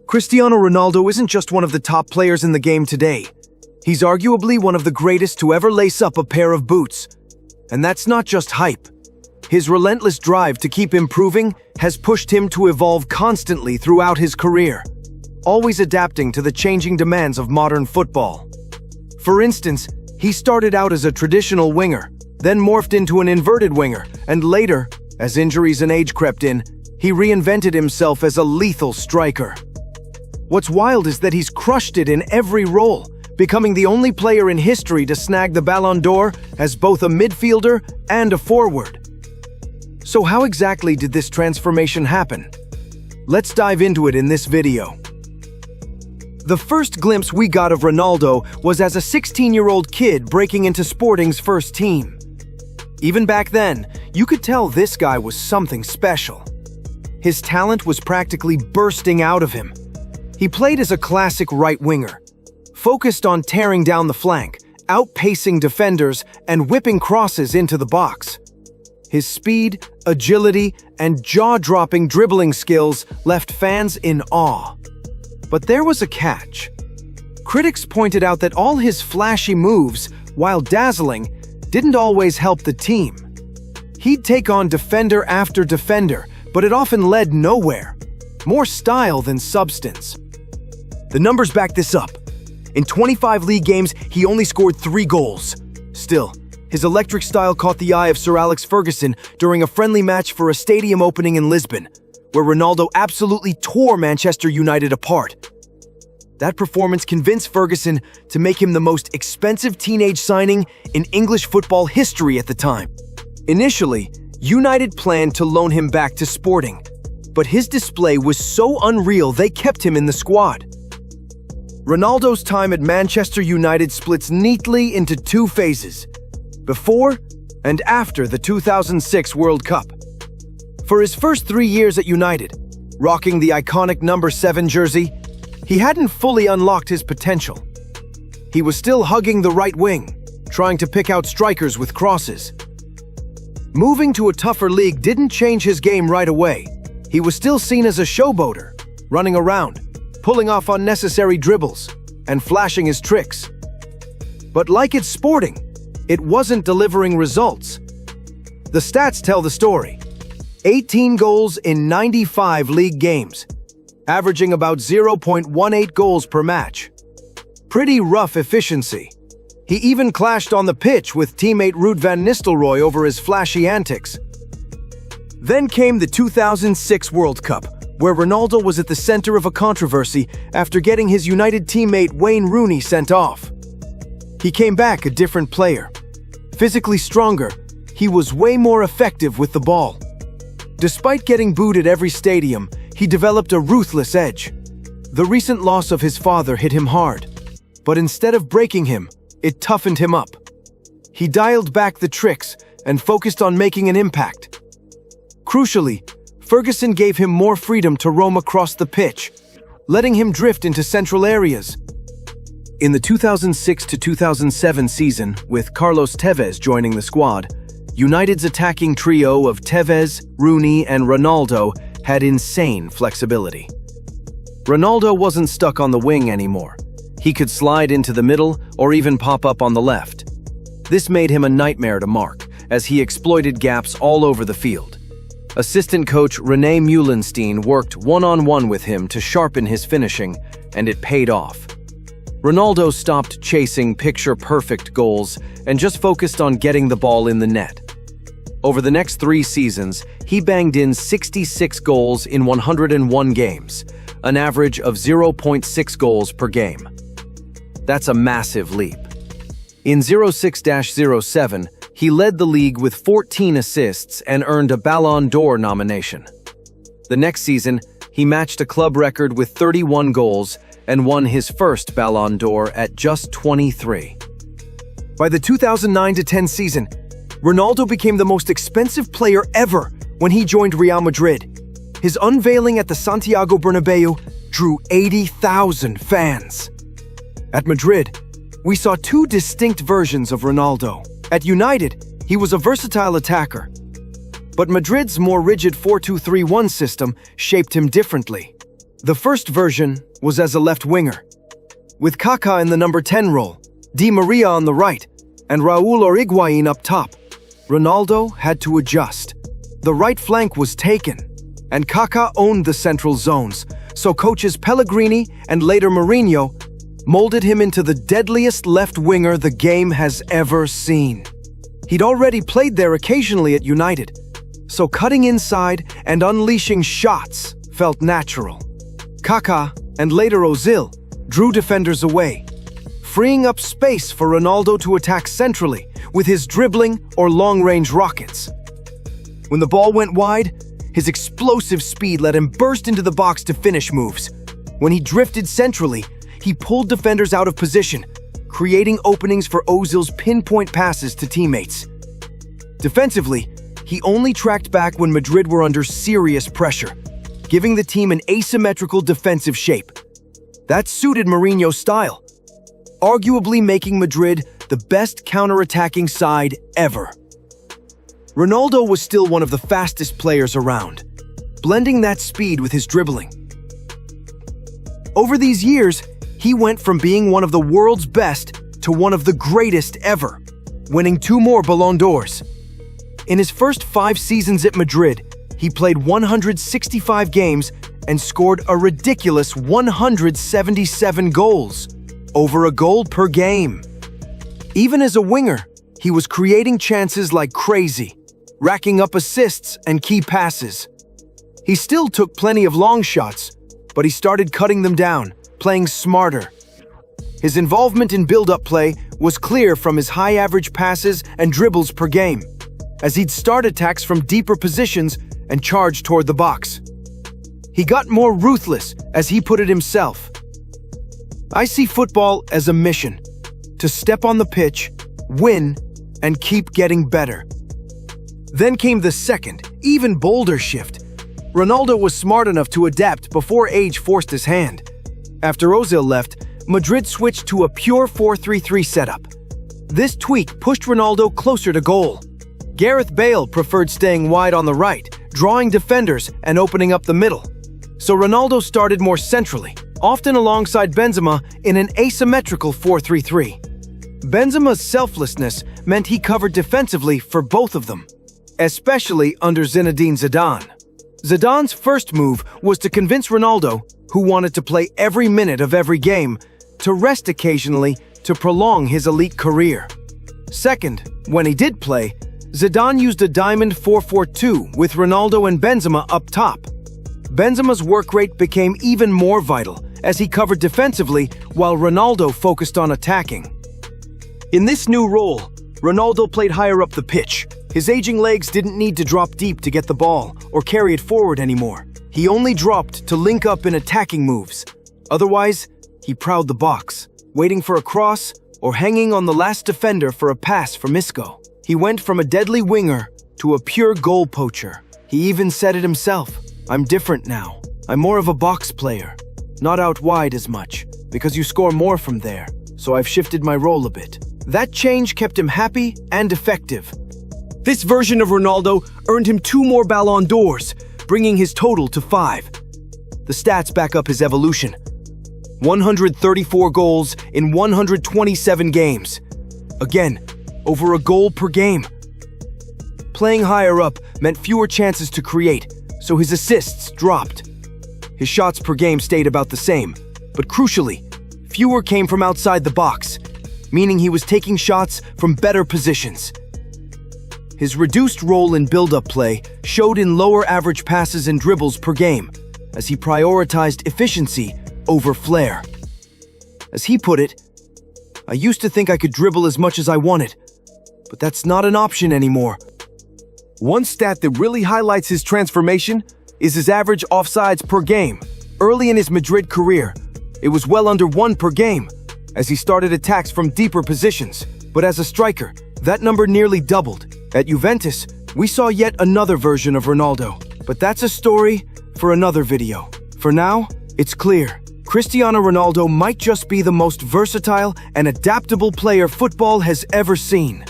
Cristiano Ronaldo isn't just one of the top players in the game today. He's arguably one of the greatest to ever lace up a pair of boots. And that's not just hype. His relentless drive to keep improving has pushed him to evolve constantly throughout his career, always adapting to the changing demands of modern football. For instance, he started out as a traditional winger, then morphed into an inverted winger, and later, as injuries and age crept in, he reinvented himself as a lethal striker. What's wild is that he's crushed it in every role, becoming the only player in history to snag the Ballon d'Or as both a midfielder and a forward. So how exactly did this transformation happen? Let's dive into it in this video. The first glimpse we got of Ronaldo was as a 16-year-old kid breaking into Sporting's first team. Even back then, you could tell this guy was something special. His talent was practically bursting out of him. He played as a classic right winger, focused on tearing down the flank, outpacing defenders, and whipping crosses into the box. His speed, agility, and jaw-dropping dribbling skills left fans in awe. But there was a catch. Critics pointed out that all his flashy moves, while dazzling, didn't always help the team. He'd take on defender after defender, but it often led nowhere. More style than substance. The numbers back this up. In 25 league games, he only scored 3 goals. Still, his electric style caught the eye of Sir Alex Ferguson during a friendly match for a stadium opening in Lisbon, where Ronaldo absolutely tore Manchester United apart. That performance convinced Ferguson to make him the most expensive teenage signing in English football history at the time. Initially, United planned to loan him back to Sporting, but his display was so unreal they kept him in the squad. Ronaldo's time at Manchester United splits neatly into 2 phases, before and after the 2006 World Cup. For his first 3 years at United, rocking the iconic number 7 jersey, he hadn't fully unlocked his potential. He was still hugging the right wing, trying to pick out strikers with crosses. Moving to a tougher league didn't change his game right away. He was still seen as a showboater, running around, pulling off unnecessary dribbles, and flashing his tricks. But like at Sporting, it wasn't delivering results. The stats tell the story. 18 goals in 95 league games, averaging about 0.18 goals per match. Pretty rough efficiency. He even clashed on the pitch with teammate Ruud van Nistelrooy over his flashy antics. Then came the 2006 World Cup, where Ronaldo was at the center of a controversy after getting his United teammate Wayne Rooney sent off. He came back a different player. Physically stronger, he was way more effective with the ball. Despite getting booed at every stadium, he developed a ruthless edge. The recent loss of his father hit him hard, but instead of breaking him, it toughened him up. He dialed back the tricks and focused on making an impact. Crucially, Ferguson gave him more freedom to roam across the pitch, letting him drift into central areas. In the 2006 to 2007 season, with Carlos Tevez joining the squad, United's attacking trio of Tevez, Rooney, and Ronaldo had insane flexibility. Ronaldo wasn't stuck on the wing anymore. He could slide into the middle or even pop up on the left. This made him a nightmare to mark, as he exploited gaps all over the field. Assistant coach René Meulenstein worked one-on-one with him to sharpen his finishing, and it paid off. Ronaldo stopped chasing picture-perfect goals and just focused on getting the ball in the net. Over the next 3 seasons, he banged in 66 goals in 101 games, an average of 0.6 goals per game. That's a massive leap. In 06-07, he led the league with 14 assists and earned a Ballon d'Or nomination. The next season, he matched a club record with 31 goals and won his first Ballon d'Or at just 23. By the 2009-10 season, Ronaldo became the most expensive player ever when he joined Real Madrid. His unveiling at the Santiago Bernabeu drew 80,000 fans. At Madrid, we saw 2 distinct versions of Ronaldo. At United, he was a versatile attacker. But Madrid's more rigid 4-2-3-1 system shaped him differently. The first version was as a left winger, with Kaká in the number 10 role, Di Maria on the right, and Raúl or Higuaín up top. Ronaldo had to adjust. The right flank was taken, and Kaká owned the central zones, so coaches Pellegrini and later Mourinho molded him into the deadliest left winger the game has ever seen. He'd already played there occasionally at United, so cutting inside and unleashing shots felt natural. Kaká and later Ozil drew defenders away, freeing up space for Ronaldo to attack centrally with his dribbling or long-range rockets. When the ball went wide, his explosive speed let him burst into the box to finish moves. When he drifted centrally, he pulled defenders out of position, creating openings for Ozil's pinpoint passes to teammates. Defensively, he only tracked back when Madrid were under serious pressure, giving the team an asymmetrical defensive shape. That suited Mourinho's style, arguably making Madrid the best counter-attacking side ever. Ronaldo was still one of the fastest players around, blending that speed with his dribbling. Over these years, he went from being one of the world's best to one of the greatest ever, winning 2 more Ballon d'Ors. In his first 5 seasons at Madrid, he played 165 games and scored a ridiculous 177 goals, over a goal per game. Even as a winger, he was creating chances like crazy, racking up assists and key passes. He still took plenty of long shots, but he started cutting them down, playing smarter. His involvement in build-up play was clear from his high average passes and dribbles per game, as he'd start attacks from deeper positions and charge toward the box. He got more ruthless, as he put it himself. "I see football as a mission, to step on the pitch, win, and keep getting better." Then came the second, even bolder shift. Ronaldo was smart enough to adapt before age forced his hand. After Ozil left, Madrid switched to a pure 4-3-3 setup. This tweak pushed Ronaldo closer to goal. Gareth Bale preferred staying wide on the right, drawing defenders and opening up the middle. So Ronaldo started more centrally, often alongside Benzema in an asymmetrical 4-3-3. Benzema's selflessness meant he covered defensively for both of them, especially under Zinedine Zidane. Zidane's first move was to convince Ronaldo, who wanted to play every minute of every game, to rest occasionally to prolong his elite career. Second, when he did play, Zidane used a diamond 4-4-2 with Ronaldo and Benzema up top. Benzema's work rate became even more vital as he covered defensively while Ronaldo focused on attacking. In this new role, Ronaldo played higher up the pitch. His aging legs didn't need to drop deep to get the ball or carry it forward anymore. He only dropped to link up in attacking moves. Otherwise, he prowled the box, waiting for a cross or hanging on the last defender for a pass from Isco. He went from a deadly winger to a pure goal poacher. He even said it himself, "I'm different now. I'm more of a box player, not out wide as much, because you score more from there, so I've shifted my role a bit." That change kept him happy and effective. This version of Ronaldo earned him 2 more Ballon d'Ors, bringing his total to 5. The stats back up his evolution. 134 goals in 127 games. Again, over a goal per game. Playing higher up meant fewer chances to create, so his assists dropped. His shots per game stayed about the same, but crucially, fewer came from outside the box, meaning he was taking shots from better positions. His reduced role in build-up play showed in lower average passes and dribbles per game, as he prioritized efficiency over flair. As he put it, "I used to think I could dribble as much as I wanted, but that's not an option anymore." One stat that really highlights his transformation is his average offsides per game. Early in his Madrid career, it was well under 1 per game, as he started attacks from deeper positions. But as a striker, that number nearly doubled. At Juventus, we saw yet another version of Ronaldo. But that's a story for another video. For now, it's clear. Cristiano Ronaldo might just be the most versatile and adaptable player football has ever seen.